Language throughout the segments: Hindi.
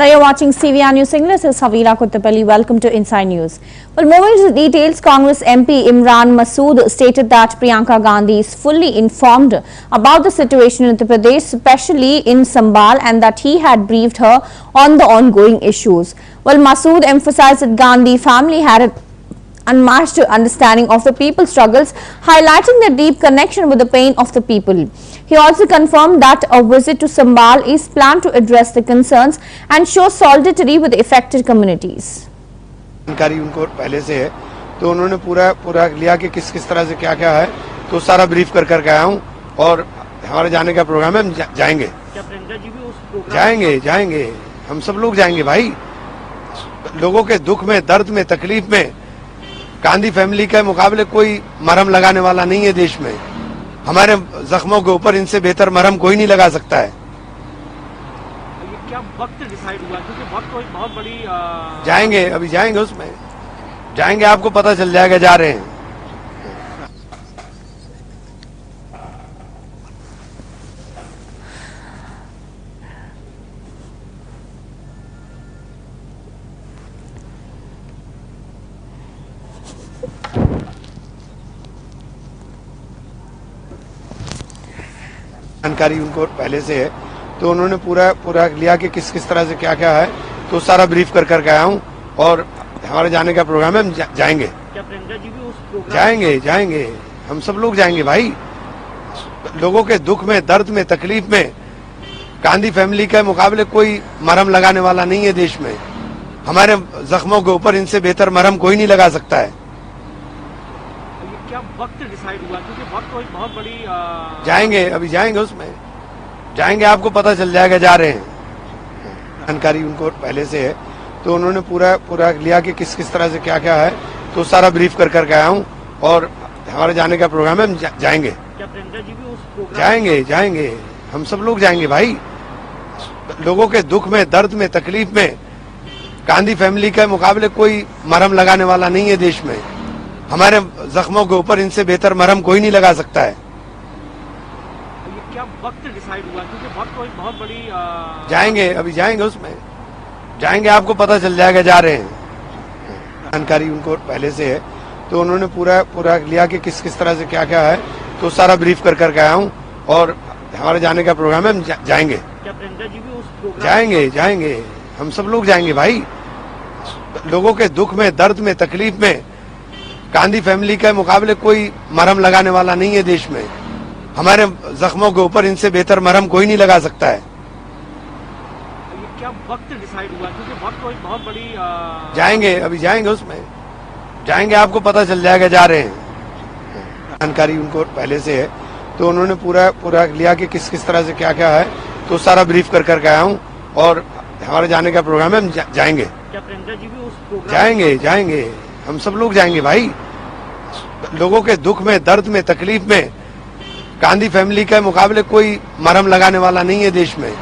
Hello, you're watching CVR News English. This is Havira Kuttapalli. Welcome to Inside News. Well, moving to the details, Congress MP Imran Masood stated that Priyanka Gandhi is fully informed about the situation in Uttar Pradesh, especially in Sambal, and that he had briefed her on the ongoing issues. Well, Masood emphasized that Gandhi family had an unmatched understanding of the people's struggles, highlighting the deep connection with the pain of the people. He also confirmed that a visit to Sambal is planned to address the concerns and show solidarity with the affected communities. जानकारी उनको पहले से है, तो उन्होंने पूरा लिया कि किस तरह से क्या है, तो सारा ब्रीफ कर आया हूँ और हमारे जाने का प्रोग्राम है, हम जाएंगे। क्या प्रियंका जी भी उस प्रोग्राम जाएंगे, हम सब लोग जाएंगे भाई। लोगों के दुख में, दर्द में, तकलीफ में गांधी फैमिली के मुकाबले कोई मरहम लगाने वाला नहीं है देश में। हमारे जख्मों के ऊपर इनसे बेहतर मरहम कोई नहीं लगा सकता है। ये क्या वक्त डिसाइड हुआ, क्योंकि वक्त कोई बहुत बड़ी जाएंगे, अभी जाएंगे, उसमें जाएंगे, आपको पता चल जाएगा, जा रहे हैं। जानकारी उनको पहले से है, तो उन्होंने पूरा लिया कि किस तरह से क्या है, तो सारा ब्रीफ कर आया हूँ और हमारे जाने का प्रोग्राम है, हम जाएंगे। क्या प्रियंका जी भी उस प्रोग्राम जाएंगे, हम सब लोग जाएंगे भाई। लोगों के दुख में, दर्द में, तकलीफ में गांधी फैमिली के मुकाबले कोई मरहम लगाने वाला नहीं है देश में। हमारे जख्मों के ऊपर इनसे बेहतर मरहम कोई नहीं लगा सकता है। क्या वक्त डिसाइड हुआ, क्योंकि वक्त कोई बहुत बड़ी जाएंगे, अभी जाएंगे, उसमें जाएंगे, आपको पता चल जाएगा, जा रहे हैं। जानकारी उनको पहले से है, तो उन्होंने पूरा लिया कि किस तरह से क्या है, तो सारा ब्रीफ कर आया हूँ और हमारे जाने का प्रोग्राम है, हम जाएंगे। क्या प्रियंका जी भी उस प्रोग्राम जाएंगे, हम सब लोग जाएंगे भाई। लोगों के दुख में, दर्द में, तकलीफ में गांधी फैमिली के मुकाबले कोई मरहम लगाने वाला नहीं है देश में। हमारे जख्मों के ऊपर इनसे बेहतर मरहम कोई नहीं लगा सकता है। ये क्या वक्त डिसाइड हुआ, क्योंकि वक्त कोई बहुत बड़ी जाएंगे, अभी जाएंगे, उसमें जाएंगे, आपको पता चल जाएगा, जा रहे हैं। जानकारी उनको पहले से है, तो उन्होंने पूरा लिया कि किस तरह से क्या है, तो सारा ब्रीफ कर आया हूँ और हमारे जाने का प्रोग्राम है, हम जाएंगे। क्या प्रियंका जी भी उस प्रोग्राम जाएंगे, हम सब लोग जाएंगे भाई। लोगों के दुख में, दर्द में, तकलीफ में गांधी फैमिली के मुकाबले कोई मरहम लगाने वाला नहीं है देश में। हमारे जख्मों के ऊपर इनसे बेहतर मरहम कोई नहीं लगा सकता है। ये क्या वक्त डिसाइड हुआ, क्योंकि वक्त कोई बहुत बड़ी जाएंगे, अभी जाएंगे, उसमें जाएंगे, आपको पता चल जाएगा, जा रहे हैं। जानकारी उनको पहले से है, तो उन्होंने पूरा लिया कि किस तरह से क्या है, तो सारा ब्रीफ कर आया हूँ और हमारे जाने का प्रोग्राम है, हम जाएंगे। क्या प्रियंका जी भी उस प्रोग्राम जाएंगे, हम सब लोग जाएंगे भाई। लोगों के दुख में, दर्द में, तकलीफ में गांधी फैमिली के मुकाबले कोई मरहम लगाने वाला नहीं है देश में।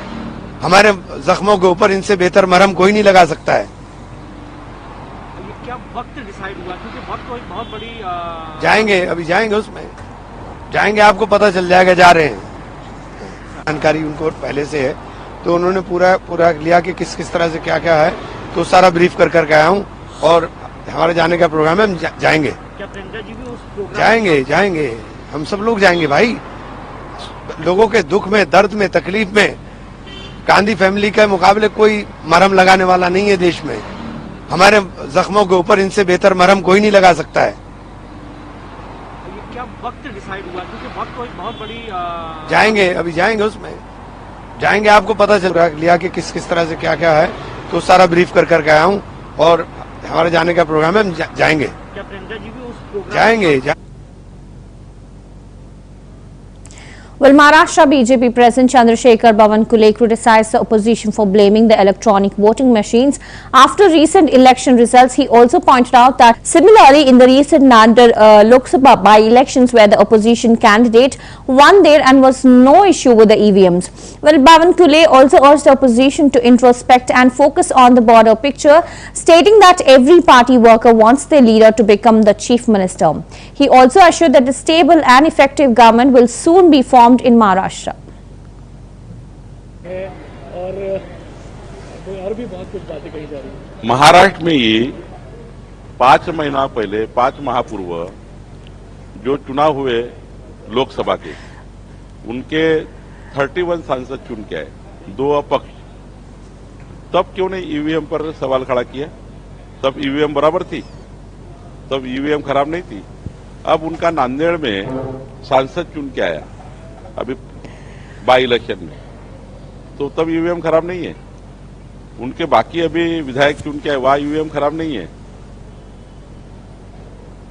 हमारे जख्मों के ऊपर इनसे बेहतर मरहम कोई नहीं लगा सकता है। ये क्या वक्त डिसाइड हुआ, क्योंकि वक्त कोई बहुत बड़ी जाएंगे, अभी जाएंगे, उसमें जाएंगे, आपको पता चल जाएगा, जा रहे हैं। जानकारी उनको पहले से है, तो उन्होंने पूरा लिया कि किस तरह से क्या है, तो सारा ब्रीफ कर आया हूँ और हमारे जाने का प्रोग्राम है, हम जाएंगे। क्या प्रियंका जी भी उस प्रोग्राम जाएंगे, हम सब लोग जाएंगे भाई। लोगों के दुख में, दर्द में, तकलीफ में गांधी फैमिली के मुकाबले कोई मरहम लगाने वाला नहीं है देश में। हमारे जख्मों के ऊपर इनसे बेहतर मरहम कोई नहीं लगा सकता है। ये क्या वक्त डिसाइड हुआ, क्योंकि वक्त कोई बहुत बड़ी जाएंगे, अभी जाएंगे, उसमें जाएंगे, आपको पता चल लिया कि किस तरह से क्या है, तो सारा ब्रीफ कर आया हूँ और हमारे जाने का प्रोग्राम है, हम जाएंगे। क्या प्रियंका जी भी उस प्रोग्राम जाएंगे। Well, Maharashtra BJP President Chandrasekhar Bawankule criticized the opposition for blaming the electronic voting machines after recent election results. He also pointed out that similarly in the recent Nanded Lok Sabha by-elections where the opposition candidate won there and was no issue with the EVMs. Well, Bawankule also urged the opposition to introspect and focus on the broader picture, stating that every party worker wants their leader to become the chief minister. He also assured that a stable and effective government will soon be formed in Maharashtra. और और भी बहुत कुछ बातें कही जा रही है। महाराष्ट्र में ही 5 महीना पहले 5 माह पूर्व जो चुनाव हुए लोकसभा के, उनके 31 सांसद चुन के आए, 2 अपक्ष। तब क्यों नहीं ईवीएम पर सवाल खड़ा किया? तब ईवीएम बराबर थी, तब ईवीएम खराब नहीं थी। अब उनका नांदेड़ में सांसद चुन के आया अभी बाई इलेक्शन में, तो तब ईवीएम खराब नहीं है। उनके बाकी अभी विधायक चुन के आए, वहां ईवीएम खराब नहीं है।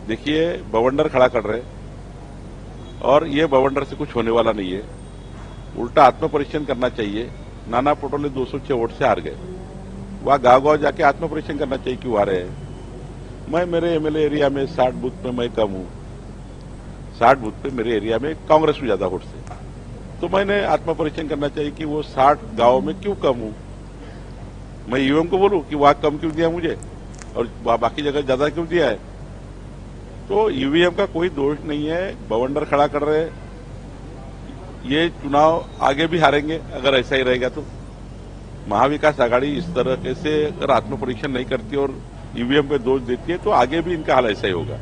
देखिए, बवंडर खड़ा कर रहे और ये बवंडर से कुछ होने वाला नहीं है। उल्टा आत्मपरीक्षण करना चाहिए। नाना पटोले 206 वोट से हार गए, वहां गांव-गांव जाके आत्मपरीक्षण करना चाहिए क्यों हारे हैं। मैं मेरे एमएलए एरिया में 60 बूथ पे मैं कम हूं, 60 बूथ पे मेरे एरिया में कांग्रेस में ज्यादा वोट से, तो मैंने आत्मपरीक्षण करना चाहिए कि वो 60 गांव में क्यों कम हूं। मैं ईवीएम को बोलूं कि वहां कम क्यों दिया मुझे और वहां बाकी जगह ज्यादा क्यों दिया है। तो ईवीएम का कोई दोष नहीं है, बवंडर खड़ा कर रहे हैं। ये चुनाव आगे भी हारेंगे अगर ऐसा ही रहेगा तो। महाविकास आघाड़ी इस तरह से अगर आत्मपरीक्षण नहीं करती और ईवीएम पे दोष देती है तो आगे भी इनका हाल ऐसा ही होगा।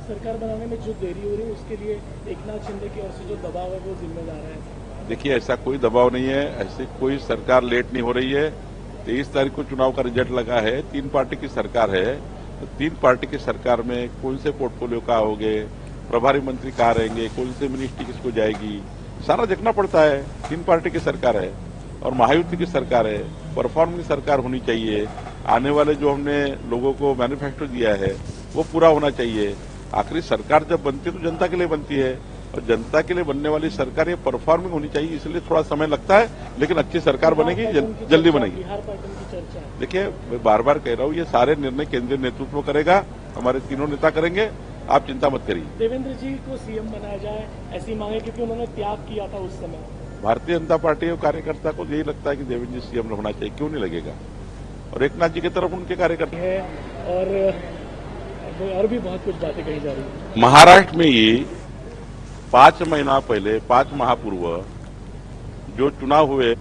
सरकार बनाने में जो देरी हो रही है उसके लिए एकनाथ शिंदे की ओर से जो दबाव है वो जिम्मेदार है। देखिए, ऐसा कोई दबाव नहीं है, ऐसी कोई सरकार लेट नहीं हो रही है। 23 तारीख को चुनाव का रिजल्ट लगा है, 3 पार्टी की सरकार है। तो 3 पार्टी की सरकार में कौन से पोर्टफोलियो कहाँ होंगे, प्रभारी मंत्री कहाँ रहेंगे, कौन से मिनिस्ट्री किसको जाएगी, सारा देखना पड़ता है। 3 पार्टी की सरकार है और महायुति की सरकार है, परफॉर्मिंग सरकार होनी चाहिए। आने वाले जो हमने लोगों को मैनिफेस्टो दिया है वो पूरा होना चाहिए। आखिरी सरकार जब बनती है तो जनता के लिए बनती है और जनता के लिए बनने वाली सरकार ये परफॉर्मिंग होनी चाहिए, इसलिए थोड़ा समय लगता है, लेकिन अच्छी सरकार बनेगी, जल्दी बनेगी। बिहार पैटर्न की चर्चा है। देखिए, मैं बार बार कह रहा हूँ, ये सारे निर्णय केंद्रीय नेतृत्व करेगा, हमारे तीनों नेता करेंगे, आप चिंता मत करिए। देवेंद्र जी को सीएम बनाया जाए ऐसी मांग है क्योंकि उन्होंने त्याग किया था उस समय। भारतीय जनता पार्टी और कार्यकर्ता को यही लगता है कि देवेंद्र जी सीएम होना चाहिए, क्यों नहीं लगेगा। और एकनाथ जी की तरफ उनके कार्यकर्ता है और भी बहुत कुछ बातें कही जा रही है। महाराष्ट्र में ही 5 महीना पहले 5 माह पूर्व जो चुनाव हुए।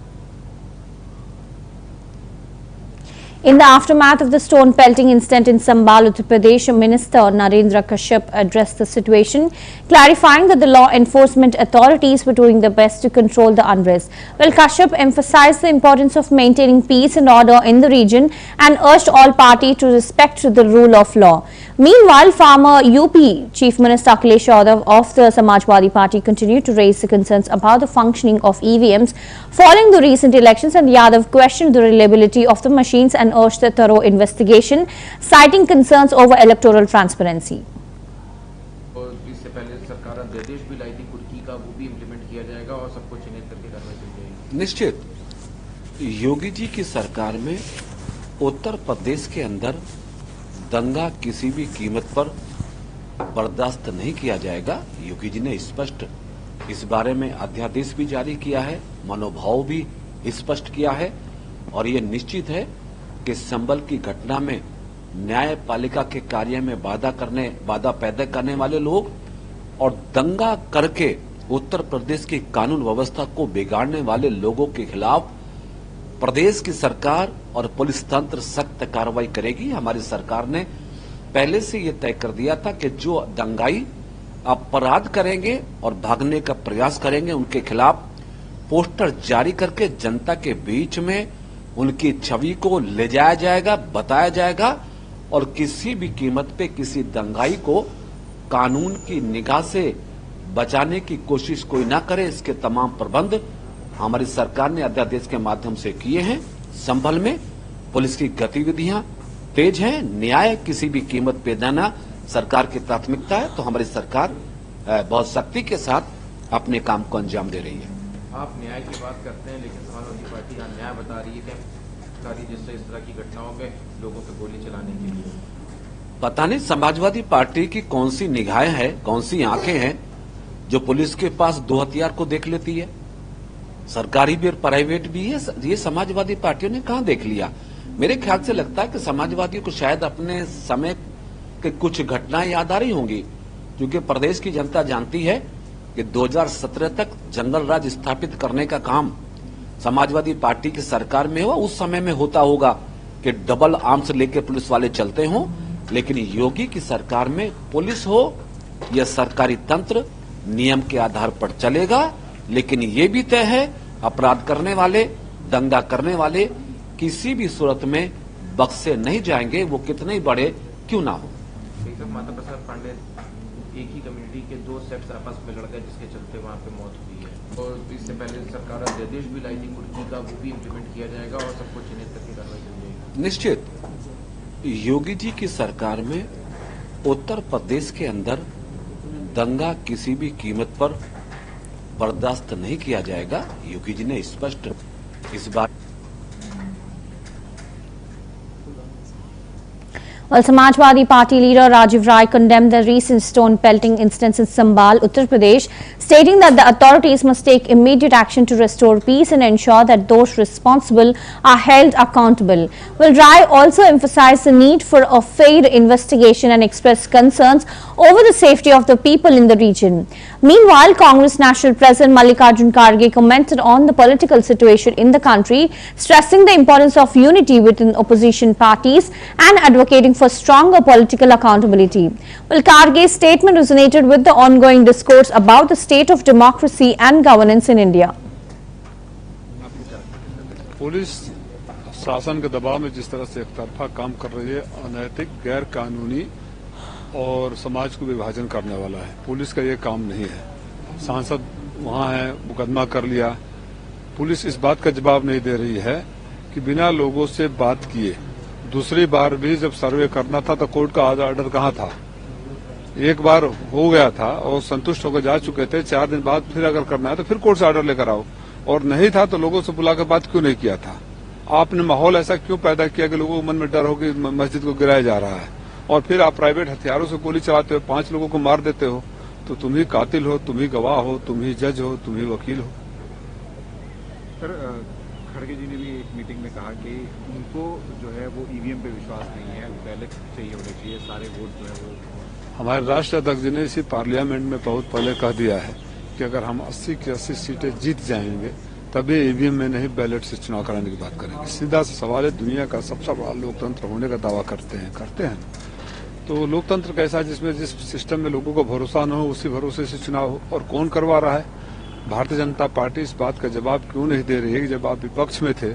In the aftermath of the stone pelting incident in Sambhal, Uttar Pradesh, Minister Narendra Kashyap addressed the situation, clarifying that the law enforcement authorities were doing their best to control the unrest. Well, Kashyap emphasized the importance of maintaining peace and order in the region and urged all parties to respect the rule of law. Meanwhile, former UP Chief Minister Akhilesh Yadav of the Samajwadi Party continued to raise the concerns about the functioning of EVMs following the recent elections, and Yadav questioned the reliability of the machines and urged a thorough investigation, citing concerns over electoral transparency. और इससे पहले सरकार अध्यादेश भी लाई थी कुर्की का, वो भी इम्प्लीमेंट किया जाएगा और सबको चिन्हित करके कार्रवाई की जाएगी। निश्चित योगी जी की सरकार में उत्तर प्रदेश के अंदर दंगा किसी भी कीमत पर बर्दाश्त नहीं किया जाएगा। योगी जी ने स्पष्ट इस बारे में अध्यादेश भी जारी किया है, मनोभाव भी स्पष्ट किया है और ये निश्चित है कि संभल की घटना में न्यायपालिका के कार्य में बाधा पैदा करने वाले लोग और दंगा करके उत्तर प्रदेश की कानून व्यवस्था को बिगाड़ने वाले लोगों के खिलाफ प्रदेश की सरकार और पुलिस तंत्र सख्त कार्रवाई करेगी। हमारी सरकार ने पहले से ये तय कर दिया था कि जो दंगाई अपराध करेंगे और भागने का प्रयास करेंगे उनके खिलाफ पोस्टर जारी करके जनता के बीच में उनकी छवि को ले जाया जाएगा, बताया जाएगा और किसी भी कीमत पे किसी दंगाई को कानून की निगाह से बचाने की कोशिश कोई ना करे। इसके तमाम प्रबंध हमारी सरकार ने अध्यादेश के माध्यम से किए हैं। संभल में पुलिस की गतिविधियां तेज हैं, न्याय किसी भी कीमत पे देना सरकार की प्राथमिकता है, तो हमारी सरकार बहुत सख्ती के साथ अपने काम को अंजाम दे रही है। आप न्याय की बात करते हैं लेकिन समाजवादी पार्टी यहाँ न्याय बता रही है कि जिससे इस तरह की घटनाओं में लोगों पर गोली चलाने के लिए। पता नहीं समाजवादी पार्टी की कौन सी निगाहें हैं, कौन सी आंखें हैं जो पुलिस के पास 2 हथियार को देख लेती है। सरकारी भी और प्राइवेट भी है, ये समाजवादी पार्टियों ने कहां देख लिया। मेरे ख्याल से लगता है कि समाजवादियों को शायद अपने समय के कुछ घटनाएं याद आ रही होंगी, क्योंकि प्रदेश की जनता जानती है कि 2017 तक जंगल राज स्थापित करने का काम समाजवादी पार्टी की सरकार में हो उस समय में होता होगा कि डबल आर्म्स लेके पुलिस वाले चलते हों, लेकिन योगी की सरकार में पुलिस हो यह सरकारी तंत्र नियम के आधार पर चलेगा। लेकिन ये भी तय है अपराध करने वाले, दंगा करने वाले किसी भी सूरत में बख्शे नहीं जाएंगे, वो कितने ही बड़े क्यों ना हो। माता प्रसाद पांडे एक ही कम्युनिटी के दो सेक्स आपस में लड़ गए जिसके चलते वहाँ पे मौत हुई है, और इससे पहले सरकार अध्यादेश भी लाई थी कुर्की का, वो भी इम्प्लीमेंट किया जाएगा और सबको चिन्हित करके कार्रवाई की जाएगी। निश्चित योगी जी की सरकार में उत्तर प्रदेश के अंदर दंगा किसी भी कीमत पर बर्दाश्त नहीं किया जाएगा। योगी जी ने स्पष्ट इस बात Well, Samajwadi Party leader Rajiv Rai condemned the recent stone pelting incidents in Sambhal, Uttar Pradesh, stating that the authorities must take immediate action to restore peace and ensure that those responsible are held accountable. Well, Rai also emphasized the need for a fair investigation and expressed concerns over the safety of the people in the region. Meanwhile, Congress National President Mallikarjun Kharge commented on the political situation in the country, stressing the importance of unity within opposition parties and advocating for stronger political accountability. Well, Kharge's statement resonated with the ongoing discourse about the state of democracy and governance in India. Police शासन के दबाव में जिस तरह से एकतरफा काम कर रही है, अनैतिक, गैर कानूनी और समाज को विभाजन करने वाला है। पुलिस का ये काम नहीं है। सांसद वहाँ है, मुकदमा कर लिया। पुलिस इस बात का जवाब नहीं दे रही है कि बिना लोगों से बात किए दूसरी बार भी जब सर्वे करना था तो कोर्ट का ऑर्डर कहाँ था? एक बार हो गया था और संतुष्ट होकर जा चुके थे, 4 दिन बाद फिर अगर करना है तो फिर कोर्ट से ऑर्डर लेकर आओ। और नहीं था तो लोगों से बुलाकर बात क्यों नहीं किया था? आपने माहौल ऐसा क्यों पैदा किया कि लोगों के मन में डर हो कि मस्जिद को गिराया जा रहा है, और फिर आप प्राइवेट हथियारों से गोली चलाते हो, 5 लोगों को मार देते हो, तो तुम ही कातिल हो, तुम ही गवाह हो, तुम ही जज हो, तुम ही वकील हो। सर, खड़गे जी ने भी एक मीटिंग में कहा कि उनको जो है वो ईवीएम पे विश्वास नहीं है, बैलेट चाहिए होने चाहिए, सारे वोट जो है वो। हमारे राष्ट्रीय अध्यक्ष जी ने इसी पार्लियामेंट में बहुत पहले कह दिया है कि अगर हम 80 की 80 सीटें जीत जाएंगे तभी ईवीएम में नहीं बैलेट से चुनाव कराने की बात करेंगे। सीधा सा सवाल है, दुनिया का सबसे बड़ा लोकतंत्र होने का दावा करते हैं तो लोकतंत्र कैसा है जिसमें जिस सिस्टम में लोगों को भरोसा न हो उसी भरोसे से चुनाव हो, और कौन करवा रहा है? भारतीय जनता पार्टी इस बात का जवाब क्यों नहीं दे रही है कि जब आप विपक्ष में थे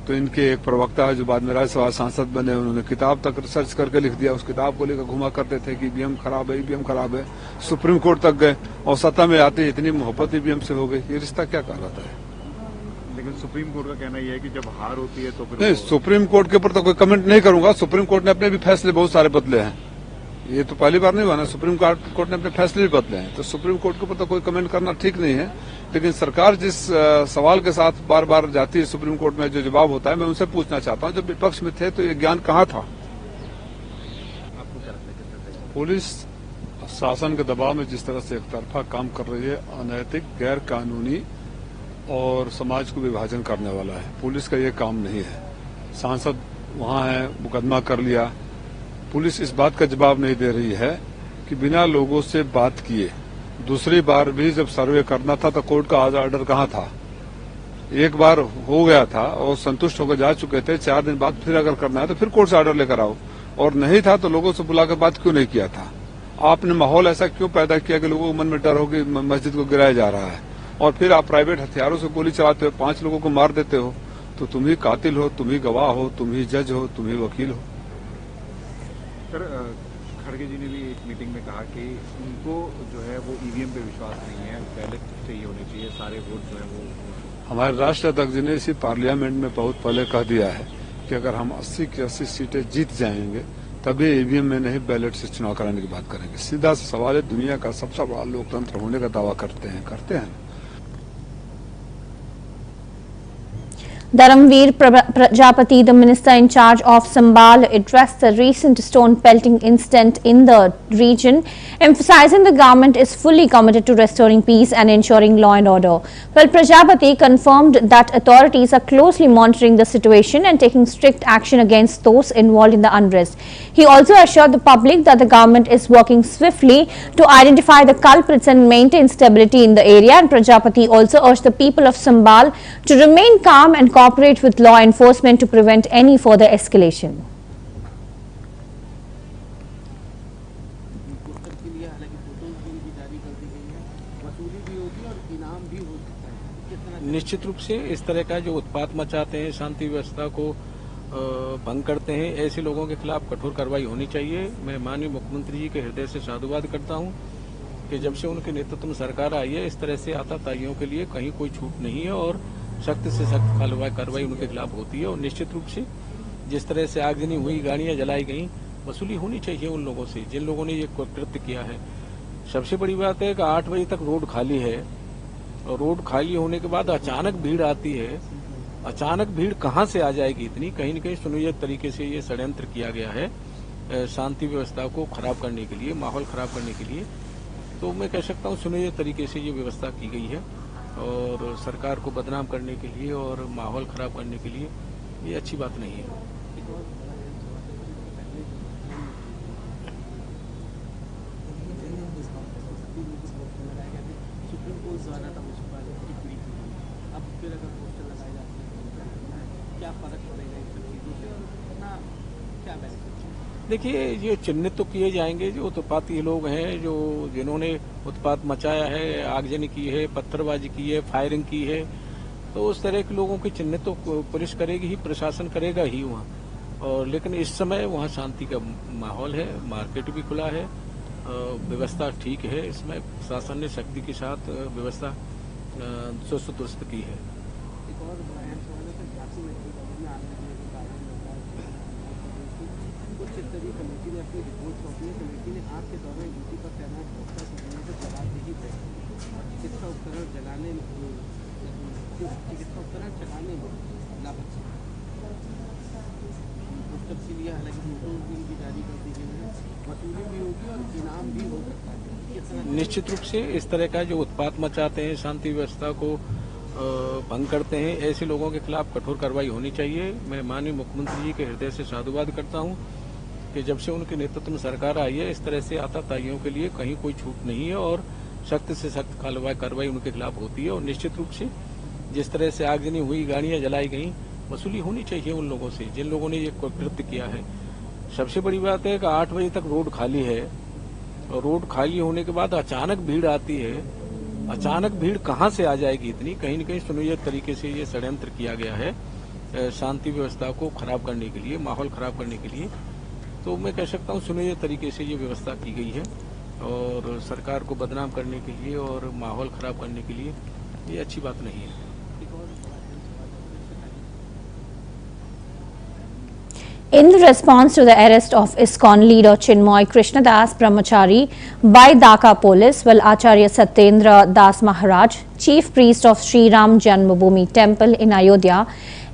तो इनके एक प्रवक्ता है जो बाद में राज्यसभा सांसद बने, उन्होंने किताब तक रिसर्च करके लिख दिया, उस किताब को लेकर घुमा करते थे कि ईवीएम खराब है, ईवीएम खराब है, सुप्रीम कोर्ट तक गए और सत्ता में आते इतनी मोहब्बत ईवीएम से हो गई। ये रिश्ता क्या कहलाता है? लेकिन सुप्रीम कोर्ट का कहना यह है कि जब हार होती है तो फिर नहीं, सुप्रीम कोर्ट के ऊपर तो कोई कमेंट नहीं करूंगा। सुप्रीम कोर्ट ने अपने भी फैसले बहुत सारे बदले हैं, ये तो पहली बार नहीं हुआ ना, सुप्रीम कोर्ट ने अपने फैसले भी बदले हैं, तो सुप्रीम कोर्ट के ऊपर तो कोई कमेंट करना ठीक नहीं है। लेकिन सरकार जिस सवाल के साथ बार बार जाती है सुप्रीम कोर्ट में, जो जवाब होता है, मैं उनसे पूछना चाहता हूं, जब विपक्ष में थे तो ये ज्ञान कहाँ था? पुलिस शासन के दबाव में जिस तरह से एकतरफा काम कर रही है, अनैतिक, गैर कानूनी और समाज को विभाजन करने वाला है। पुलिस का ये काम नहीं है। सांसद वहाँ है, मुकदमा कर लिया। पुलिस इस बात का जवाब नहीं दे रही है कि बिना लोगों से बात किए दूसरी बार भी जब सर्वे करना था तो कोर्ट का ऑर्डर कहाँ था? एक बार हो गया था और संतुष्ट होकर जा चुके थे, 4 दिन बाद फिर अगर करना है तो फिर कोर्ट से ऑर्डर लेकर आओ। और नहीं था तो लोगों से बुलाकर बात क्यों नहीं किया था? आपने माहौल ऐसा क्यों पैदा किया कि लोगों के मन में डर हो कि मस्जिद को गिराया जा रहा है, और फिर आप प्राइवेट हथियारों से गोली चलाते हो, 5 लोगों को मार देते हो, तो तुम ही कातिल हो, तुम ही गवाह हो, तुम ही जज हो, तुम ही वकील हो। सर, खड़गे जी ने भी एक मीटिंग में कहा कि उनको जो है वो ईवीएम पे विश्वास नहीं है, बैलेट चाहिए होने चाहिए, सारे वोट जो है वो। हमारे राष्ट्रीय अध्यक्ष जी ने इसी पार्लियामेंट में बहुत पहले कह दिया है कि अगर हम 80 की 80 सीटें जीत जाएंगे तभी ईवीएम में नहीं बैलेट से चुनाव कराने की बात करेंगे। सीधा सा सवाल है, दुनिया का सबसे बड़ा लोकतंत्र होने का दावा करते हैं Dharamveer Prajapati, the minister in charge of Sambhal, addressed the recent stone pelting incident in the region, emphasizing the government is fully committed to restoring peace and ensuring law and order. Well, Prajapati confirmed that authorities are closely monitoring the situation and taking strict action against those involved in the unrest. He also assured the public that the government is working swiftly to identify the culprits and maintain stability in the area, and Prajapati also urged the people of Sambal to remain calm and cooperate with law enforcement to prevent any further escalation. निश्चित रूप से इस तरह का जो उत्पात मचाते हैं, शांति व्यवस्था को भंग करते हैं, ऐसे लोगों के खिलाफ कठोर कार्रवाई होनी चाहिए। मैं माननीय मुख्यमंत्री जी के हृदय से साधुवाद करता हूं कि जब से उनके नेतृत्व में सरकार आई है, इस तरह से आतताइयों के लिए कहीं कोई छूट नहीं है और सख्त से सख्त कार्रवाई उनके खिलाफ होती है। और निश्चित रूप से जिस तरह से आगजनी हुई, गाड़ियां जलाई गई, वसूली होनी चाहिए उन लोगों से जिन लोगों ने ये कृत्य किया है। सबसे बड़ी बात है कि 8 बजे तक रोड खाली है और रोड खाली होने के बाद अचानक भीड़ आती है। अचानक भीड़ कहां से आ जाएगी इतनी? कहीं न कहीं सुनियोजित तरीके से ये षड्यंत्र किया गया है शांति व्यवस्था को खराब करने के लिए, माहौल खराब करने के लिए। तो मैं कह सकता हूं सुनियोजित तरीके से ये व्यवस्था की गई है और सरकार को बदनाम करने के लिए और माहौल खराब करने के लिए ये अच्छी बात नहीं है। देखिए, ये चिन्हित तो किए जाएंगे जो उत्पाती लोग हैं, जिन्होंने उत्पात मचाया है, आगजनी की है, पत्थरबाजी की है, फायरिंग की है। तो उस तरह के लोगों की चिन्हित तो पुलिस करेगी ही, प्रशासन करेगा ही वहाँ। और लेकिन इस समय वहाँ शांति का माहौल है, मार्केट भी खुला है, व्यवस्था ठीक है। इसमें प्रशासन ने शक्ति के साथ व्यवस्था चुस्त दुरुस्त की है। कमेटी ने अपनी रिपोर्ट सौंपी है। कमेटी ने आज के दौरान ड्यूटी पर तैनात डॉक्टर समूह को जवाबदेही तय और चिकित्सा उपकरण चलाने में लापता। उस तफसील हालांकि नोटिस भी जारी कर दी गई है, वसूली भी होगी और इनाम भी हो सकता है। निश्चित रूप से इस तरह का जो उत्पात मचाते हैं, शांति व्यवस्था को भंग करते हैं, ऐसे लोगों के खिलाफ कठोर कार्रवाई होनी चाहिए। मैं माननीय मुख्यमंत्री जी के हृदय से साधुवाद करता हूं कि जब से उनके नेतृत्व में सरकार आई है, इस तरह से आतताइयों के लिए कहीं कोई छूट नहीं है और सख्त से सख्त कार्रवाई उनके खिलाफ होती है। और निश्चित रूप से जिस तरह से आगजनी हुई, गाड़ियां जलाई गई, वसूली होनी चाहिए उन लोगों से जिन लोगों ने ये कृत्य किया है। सबसे बड़ी बात है कि 8 बजे तक रोड खाली है और रोड खाली होने के बाद अचानक भीड़ आती है। अचानक भीड़ कहां से आ जाएगी इतनी? कहीं न कहीं सुनियोजित तरीके से ये षड्यंत्र किया गया है शांति व्यवस्था को खराब करने के लिए, माहौल खराब करने के लिए। तो मैं कह सकता हूं सुनियोजित तरीके से ये व्यवस्था की गई है और सरकार को बदनाम करने के लिए और माहौल खराब करने के लिए ये अच्छी बात नहीं है। In the response to the arrest of ISKCON leader Chinmoy Krishnadas Brahmachari by Dhaka police, while Acharya Satyendra Das Maharaj, chief priest of Sri Ram Janmabhoomi temple in Ayodhya,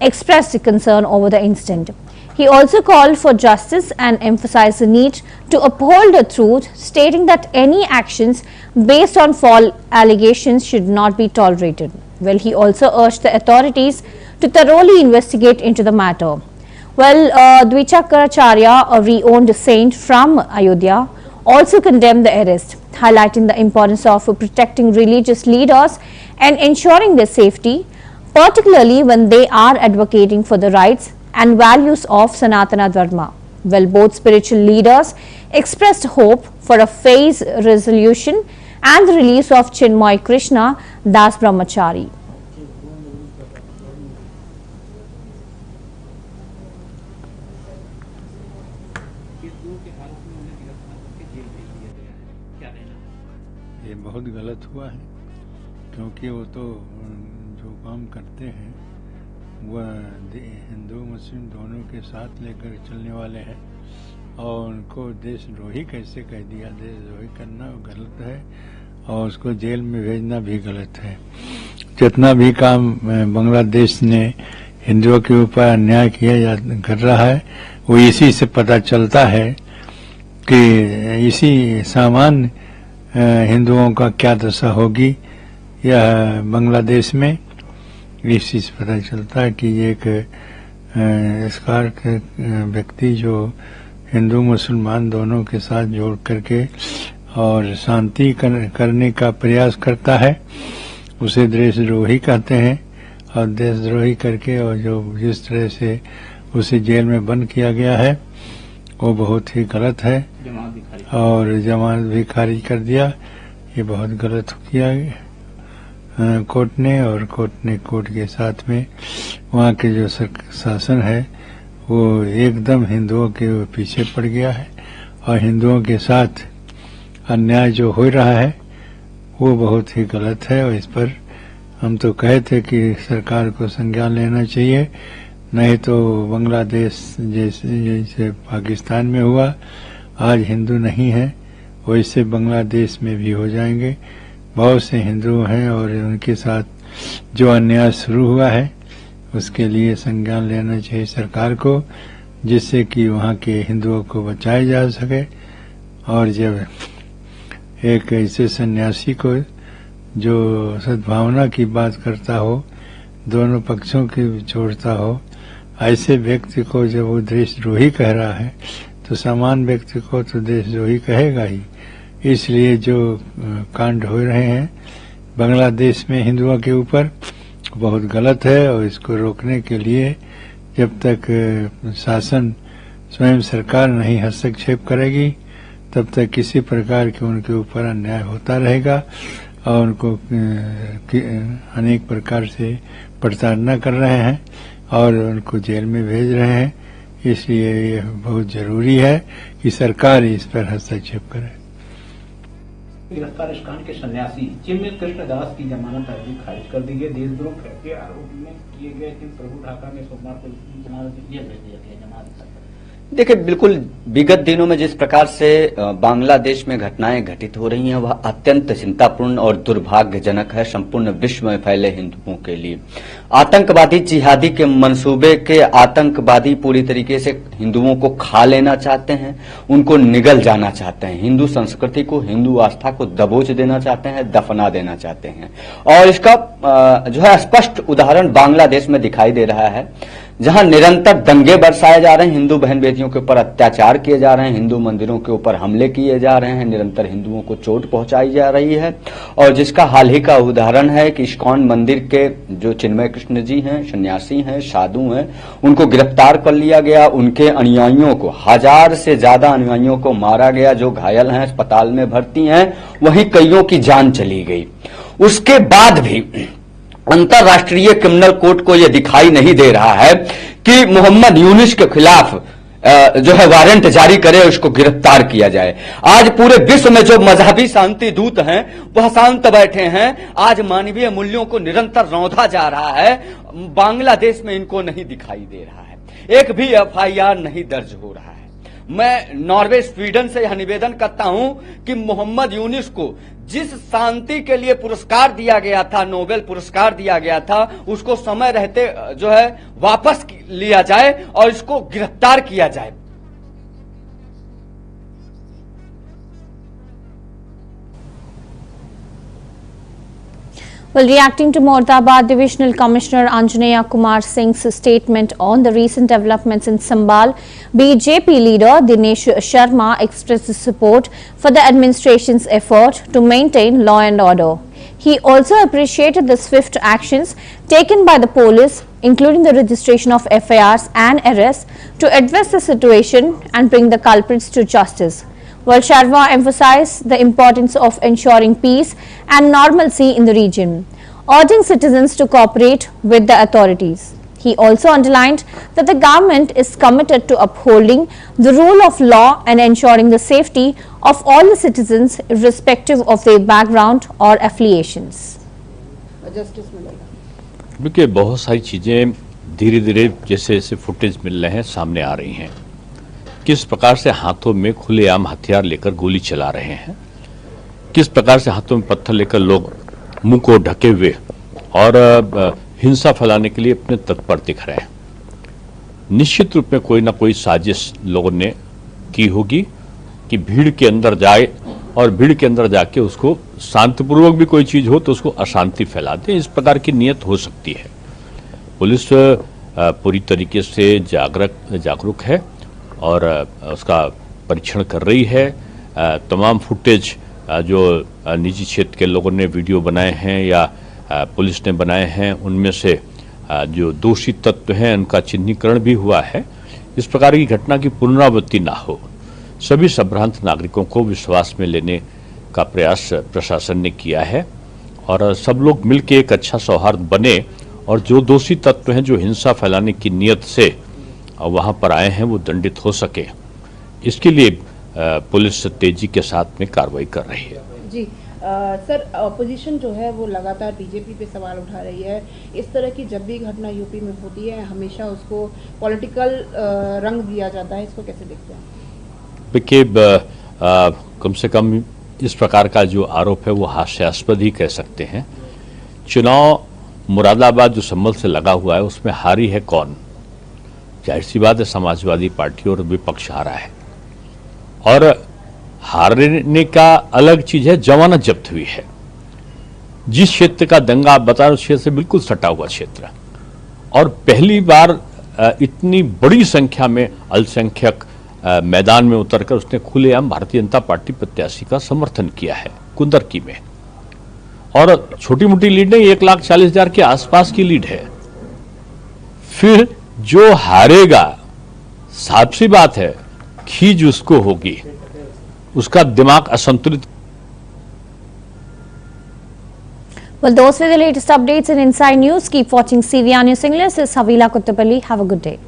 expressed concern over the incident. He also called for justice and emphasized the need to uphold the truth, stating that any actions based on false allegations should not be tolerated. Well, he also urged the authorities to thoroughly investigate into the matter. Well, Dvichakaracharya, a renowned saint from Ayodhya, also condemned the arrest, highlighting the importance of protecting religious leaders and ensuring their safety, particularly when they are advocating for the rights and values of Sanatana Dharma. Well, both spiritual leaders expressed hope for a phased resolution and the release of Chinmoy Krishna Das Brahmachari. ये बहुत गलत हुआ है, क्योंकि वो तो जो काम करते हैं वह हिंदू मुस्लिम दोनों के साथ लेकर चलने वाले हैं और उनको देशद्रोही कैसे कह दिया? देशद्रोही करना गलत है और उसको जेल में भेजना भी गलत है। जितना भी काम बांग्लादेश ने हिंदुओं के ऊपर अन्याय किया कर रहा है, वो इसी से पता चलता है कि इसी सामान्य हिंदुओं का क्या दशा होगी यह बांग्लादेश में। इसी से पता चलता है कि एक स्कार्ट व्यक्ति जो हिंदू मुसलमान दोनों के साथ जोड़ करके और शांति करने का प्रयास करता है, उसे देशद्रोही कहते हैं। और देशद्रोही करके और जो जिस तरह से उसे जेल में बंद किया गया है वो बहुत ही गलत है, और जमानत भी खारिज कर दिया। ये बहुत गलत किया कोर्ट ने, और कोर्ट के साथ में वहाँ के जो शासन है वो एकदम हिंदुओं के पीछे पड़ गया है, और हिंदुओं के साथ अन्याय जो हो रहा है वो बहुत ही गलत है। और इस पर हम तो कहे थे कि सरकार को संज्ञान लेना चाहिए, नहीं तो बांग्लादेश जैसे पाकिस्तान में हुआ, आज हिंदू नहीं है वैसे बांग्लादेश में भी हो जाएंगे। बहुत से हिंदू हैं और उनके साथ जो अन्याय शुरू हुआ है उसके लिए संज्ञान लेना चाहिए सरकार को, जिससे कि वहाँ के हिंदुओं को बचाया जा सके। और जब एक ऐसे सन्यासी को जो सद्भावना की बात करता हो, दोनों पक्षों की छोड़ता हो, ऐसे व्यक्ति को जब वो देशद्रोही कह रहा है तो समान व्यक्ति को तो देशद्रोही कहेगा ही। इसलिए जो कांड हो रहे हैं बांग्लादेश में हिंदुओं के ऊपर बहुत गलत है, और इसको रोकने के लिए जब तक शासन स्वयं सरकार नहीं हस्तक्षेप करेगी तब तक किसी प्रकार के उनके ऊपर अन्याय होता रहेगा, और उनको अनेक प्रकार से प्रताड़ना कर रहे हैं और उनको जेल में भेज रहे हैं। इसलिए ये बहुत जरूरी है कि सरकार इस पर हस्तक्षेप करे। गिरफ्तार इस्कान के सन्यासी चिन्मय कृष्णदास की जमानत अर्जी खारिज कर दी गई। देशद्रोह के आरोप में किए गए प्रभु ढाका में सोमवार को जमानत दिया गया। देखिए, बिल्कुल विगत दिनों में जिस प्रकार से बांग्लादेश में घटनाएं घटित हो रही हैं वह अत्यंत चिंतापूर्ण और दुर्भाग्यजनक है संपूर्ण विश्व में फैले हिंदुओं के लिए। आतंकवादी जिहादी के मंसूबे के आतंकवादी पूरी तरीके से हिंदुओं को खा लेना चाहते हैं, उनको निगल जाना चाहते हैं, हिंदू संस्कृति को, हिंदू आस्था को दबोच देना चाहते हैं, दफना देना चाहते हैं। और इसका जो है स्पष्ट उदाहरण बांग्लादेश में दिखाई दे रहा है, जहां निरंतर दंगे बरसाए जा रहे हैं, हिंदू बहन बेटियों के ऊपर अत्याचार किए जा रहे हैं, हिंदू मंदिरों के ऊपर हमले किए जा रहे हैं, निरंतर हिंदुओं को चोट पहुंचाई जा रही है। और जिसका हाल ही का उदाहरण है कि इस्कॉन मंदिर के जो चिन्मय कृष्ण जी हैं, सन्यासी हैं, साधु हैं, उनको गिरफ्तार कर लिया गया। उनके अनुयायियों को, 1000 से ज्यादा अनुयायियों को मारा गया, जो घायल हैं, अस्पताल में भर्ती हैं, वहीं कईयों की जान चली गई। उसके बाद भी अंतर्राष्ट्रीय क्रिमिनल कोर्ट को यह दिखाई नहीं दे रहा है कि मोहम्मद यूनुस के खिलाफ जो है वारंट जारी करे, उसको गिरफ्तार किया जाए। आज पूरे विश्व में जो मजहबी शांति दूत हैं वह शांत बैठे हैं। आज मानवीय मूल्यों को निरंतर रौंदा जा रहा है, बांग्लादेश में इनको नहीं दिखाई दे रहा है। एक भी FIR नहीं दर्ज हो रहा है। मैं नॉर्वे, स्वीडन से यह निवेदन करता हूं कि मोहम्मद यूनुस को जिस शांति के लिए पुरस्कार दिया गया था, नोबेल पुरस्कार दिया गया था, उसको समय रहते जो है वापस लिया जाए और इसको गिरफ्तार किया जाए। Well, reacting to Moradabad Divisional Commissioner Anjaneya Kumar Singh's statement on the recent developments in Sambhal, BJP leader Dinesh Sharma expressed his support for the administration's effort to maintain law and order. He also appreciated the swift actions taken by the police, including the registration of FIRs and arrests, to address the situation and bring the culprits to justice. While Sharma emphasized the importance of ensuring peace and normalcy in the region, urging citizens to cooperate with the authorities. He also underlined that the government is committed to upholding the rule of law and ensuring the safety of all the citizens irrespective of their background or affiliations. देखिए, बहुत सारी चीज़ें धीरे धीरे जैसे जैसे फुटेज मिल रहे हैं सामने आ रही हैं। किस प्रकार से हाथों में खुलेआम हथियार लेकर गोली चला रहे हैं, किस प्रकार से हाथों में पत्थर लेकर लोग मुंह को ढके हुए और हिंसा फैलाने के लिए अपने तत्पर दिख रहे हैं। निश्चित रूप में कोई ना कोई साजिश लोगों ने की होगी कि भीड़ के अंदर जाए और भीड़ के अंदर जाके उसको शांतिपूर्वक भी कोई चीज हो तो उसको अशांति फैला दे। इस प्रकार की नियत हो सकती है। पुलिस पूरी तरीके से जागरूक है और उसका परीक्षण कर रही है। तमाम फुटेज जो निजी क्षेत्र के लोगों ने वीडियो बनाए हैं या पुलिस ने बनाए हैं, उनमें से जो दोषी तत्व हैं उनका चिन्हीकरण भी हुआ है। इस प्रकार की घटना की पुनरावृत्ति ना हो, सभी संभ्रांत नागरिकों को विश्वास में लेने का प्रयास प्रशासन ने किया है और सब लोग मिलकर एक अच्छा सौहार्द बने और जो दोषी तत्व हैं जो हिंसा फैलाने की नीयत से वहां पर आए हैं वो दंडित हो सके, इसके लिए पुलिस तेजी के साथ में कार्रवाई कर रही है। जी सर, ऑपोजिशन जो है वो लगातार बीजेपी पे सवाल उठा रही है। इस तरह की जब भी घटना यूपी में होती है हमेशा उसको पॉलिटिकल रंग दिया जाता है, इसको कैसे देखते हैं? देखिए, कम से कम इस प्रकार का जो आरोप है वो हास्यास्पद ही कह सकते हैं। चुनाव मुरादाबाद जो संभल से लगा हुआ है उसमें हारी है कौन? जाहिर सी बात है समाजवादी पार्टी और विपक्ष हारा है। और हारने का अलग चीज है, जमानत जब्त हुई है। जिस क्षेत्र का दंगा आप बता रहे उस क्षेत्र से बिल्कुल सटा हुआ क्षेत्र, और पहली बार इतनी बड़ी संख्या में अल्पसंख्यक मैदान में उतरकर उसने खुलेआम भारतीय जनता पार्टी प्रत्याशी का समर्थन किया है कुंदरकी में। और छोटी मोटी लीड नहीं, 1,40,000 के आसपास की लीड है। फिर जो हारेगा, साफ सी बात है, खींच उसको होगी, उसका दिमाग असंतुलित। Well, those were the latest updates in Inside News. Keep watching CVR News English. This is Havila Kuttapalli. Have a good day.